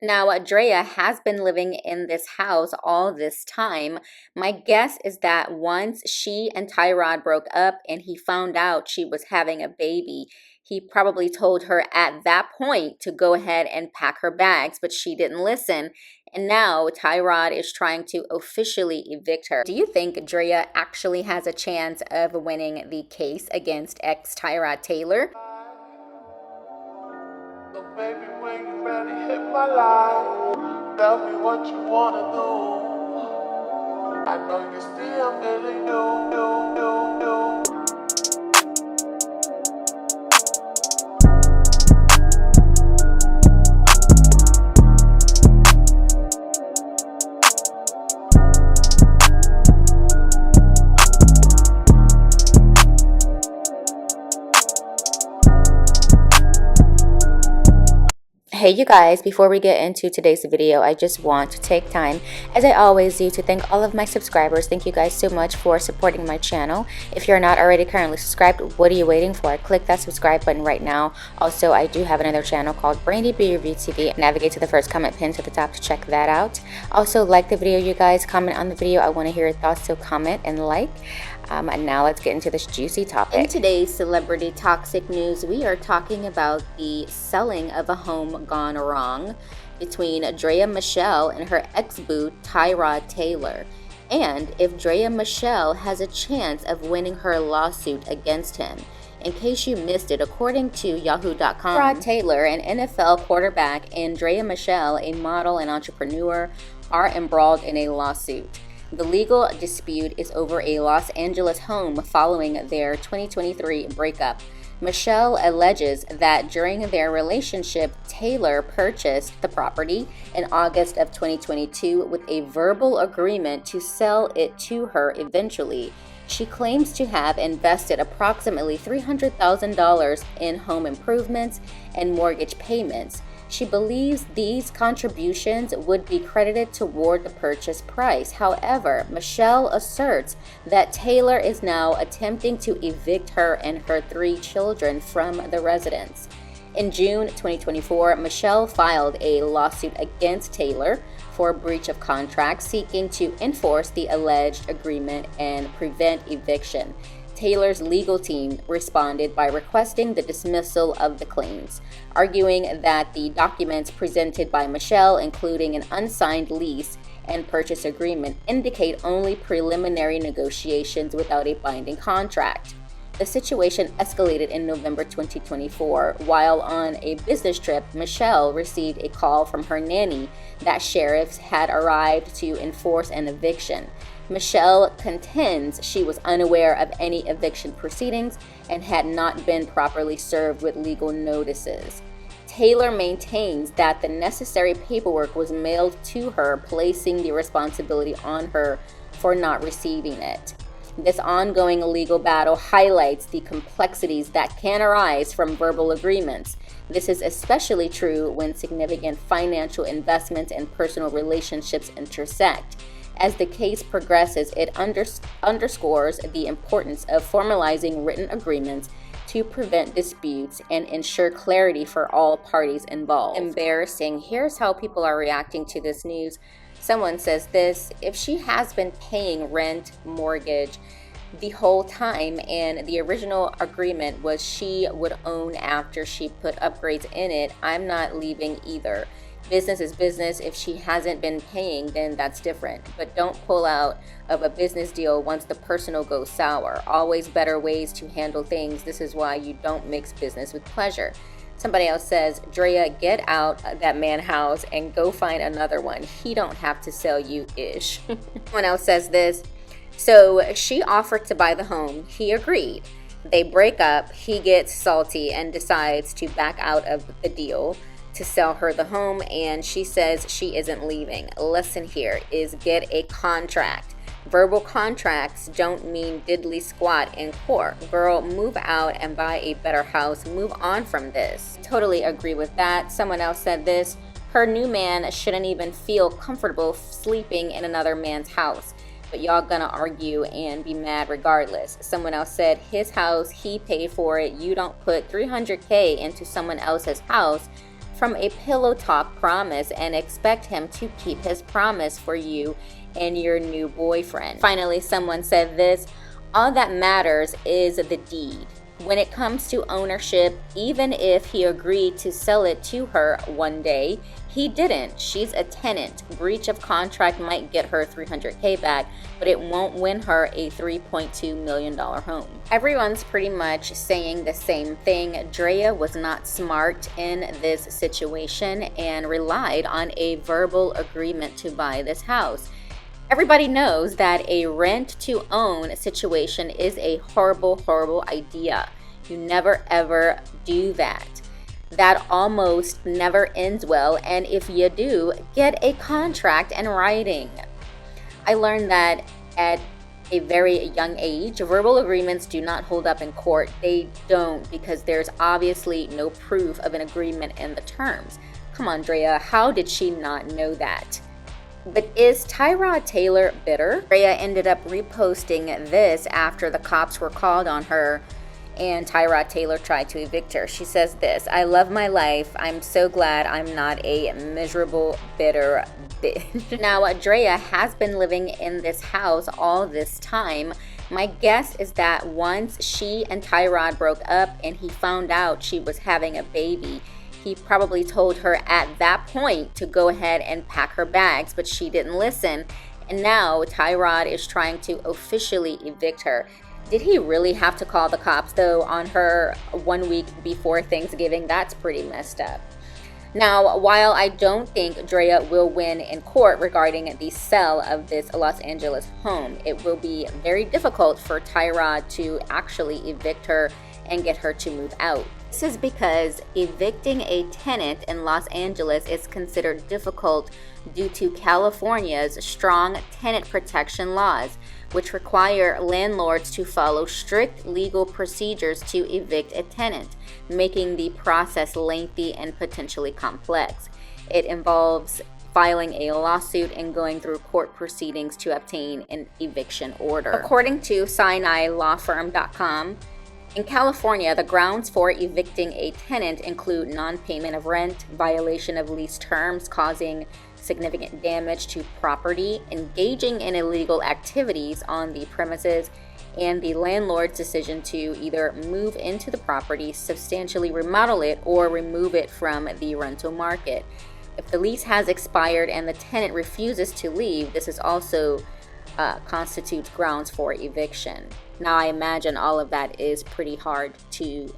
Now, Draya has been living in this house all this time. My guess is that once she and Tyrod broke up and he found out she was having a baby, he probably told her at that point to go ahead and pack her bags, but she didn't listen. And now Tyrod is trying to officially evict her. Do you think Draya actually has a chance of winning the case against ex Tyrod Taylor? So baby, when you ready, hit my line. Tell me what you wanna do. I know you see I'm feeling you. Hey you guys, before we get into today's video, I just want to take time, as I always do, to thank all of my subscribers. Thank you guys so much for supporting my channel. If you're not already currently subscribed, what are you waiting for? Click that subscribe button right now. Also, I do have another channel called Brandy B Review TV. Navigate to the first comment pinned to the top to check that out. Also, like the video, you guys. Comment on the video. I want to hear your thoughts, so comment and like. And now let's get into this juicy topic. In today's celebrity toxic news, we are talking about the selling of a home gone wrong between Draya Michele and her ex-boo Tyrod Taylor, and if Draya Michele has a chance of winning her lawsuit against him. In case you missed it, according to Yahoo.com, Tyrod Taylor, an NFL quarterback, and Draya Michele, a model and entrepreneur, are embroiled in a lawsuit. The legal dispute is over a Los Angeles home following their 2023 breakup. Michele alleges that during their relationship, Taylor purchased the property in August of 2022 with a verbal agreement to sell it to her eventually. She claims to have invested approximately $300,000 in home improvements and mortgage payments. She believes these contributions would be credited toward the purchase price. However, Michele asserts that Taylor is now attempting to evict her and her 3 children from the residence. In June 2024, Michele filed a lawsuit against Taylor for breach of contract, seeking to enforce the alleged agreement and prevent eviction. Taylor's legal team responded by requesting the dismissal of the claims, arguing that the documents presented by Michele, including an unsigned lease and purchase agreement, indicate only preliminary negotiations without a binding contract. The situation escalated in November 2024. While on a business trip, Michele received a call from her nanny that sheriffs had arrived to enforce an eviction. Michele contends she was unaware of any eviction proceedings and had not been properly served with legal notices. Taylor maintains that the necessary paperwork was mailed to her, placing the responsibility on her for not receiving it. This ongoing legal battle highlights the complexities that can arise from verbal agreements. This is especially true when significant financial investments and personal relationships intersect. As the case progresses, it underscores the importance of formalizing written agreements to prevent disputes and ensure clarity for all parties involved. Embarrassing. Here's how people are reacting to this news. Someone says this: if she has been paying rent, mortgage the whole time, and the original agreement was she would own after she put upgrades in it, I'm not leaving either. Business is business. If she hasn't been paying, then that's different. But don't pull out of a business deal once the personal goes sour. Always better ways to handle things. This is why you don't mix business with pleasure. Somebody else says, Draya, get out of that man house and go find another one. He don't have to sell you ish. Someone else says this: so she offered to buy the home. He agreed. They break up. He gets salty and decides to back out of the deal to sell her the home, and she says she isn't leaving. Lesson here is get a contract. Verbal contracts don't mean diddly squat in court. Girl, move out and buy a better house. Move on from this. Totally agree with that. Someone else said this: her new man shouldn't even feel comfortable sleeping in another man's house, but y'all gonna argue and be mad regardless. Someone else said his house, he paid for it. You don't put $300K into someone else's house from a pillow talk promise and expect him to keep his promise for you and your new boyfriend. Finally, someone said this: all that matters is the deed. When it comes to ownership, even if he agreed to sell it to her one day, he didn't. She's a tenant. Breach of contract might get her $300K back, but it won't win her a $3.2 million home. Everyone's pretty much saying the same thing. Draya was not smart in this situation and relied on a verbal agreement to buy this house. Everybody knows that a rent-to-own situation is a horrible, horrible idea. You never ever do that. That almost never ends well, and if you do, get a contract in writing. I learned that at a very young age, verbal agreements do not hold up in court. They don't, because there's obviously no proof of an agreement in the terms. Come on, Draya, how did she not know that? But is Tyrod Taylor bitter? Draya ended up reposting this after the cops were called on her and Tyrod Taylor tried to evict her. She says this: I love my life. I'm so glad I'm not a miserable, bitter bitch. Now, Draya has been living in this house all this time. My guess is that once she and Tyrod broke up and he found out she was having a baby, he probably told her at that point to go ahead and pack her bags, but she didn't listen. And now Tyrod is trying to officially evict her. Did he really have to call the cops, though, on her 1 week before Thanksgiving? That's pretty messed up. Now, while I don't think Draya will win in court regarding the sale of this Los Angeles home, it will be very difficult for Tyrod to actually evict her and get her to move out. This is because evicting a tenant in Los Angeles is considered difficult due to California's strong tenant protection laws, which require landlords to follow strict legal procedures to evict a tenant, making the process lengthy and potentially complex. It involves filing a lawsuit and going through court proceedings to obtain an eviction order. According to SinaiLawFirm.com, in California, the grounds for evicting a tenant include non-payment of rent, violation of lease terms causing significant damage to property, engaging in illegal activities on the premises, and the landlord's decision to either move into the property, substantially remodel it, or remove it from the rental market. If the lease has expired and the tenant refuses to leave, this is also constitutes grounds for eviction. Now, I imagine all of that is pretty hard to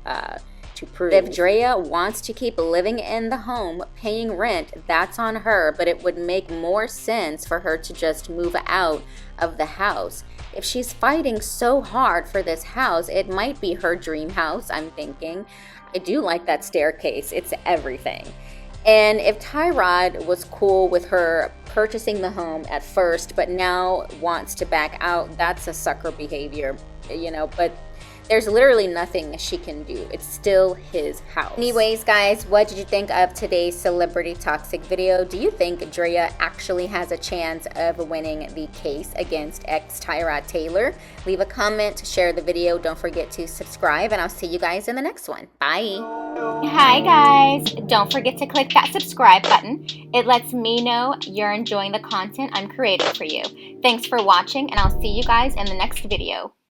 prove. If Draya wants to keep living in the home, paying rent, that's on her, but it would make more sense for her to just move out of the house. If she's fighting so hard for this house, it might be her dream house, I'm thinking. I do like that staircase. It's everything. And if Tyrod was cool with her purchasing the home at first, but now wants to back out, that's a sucker behavior, but there's literally nothing she can do. It's still his house. Anyways, guys, what did you think of today's Celebrity Toxic video? Do you think Draya actually has a chance of winning the case against ex-Tyrod Taylor? Leave a comment, share the video. Don't forget to subscribe, and I'll see you guys in the next one. Bye. Hi, guys. Don't forget to click that subscribe button. It lets me know you're enjoying the content I'm creating for you. Thanks for watching, and I'll see you guys in the next video.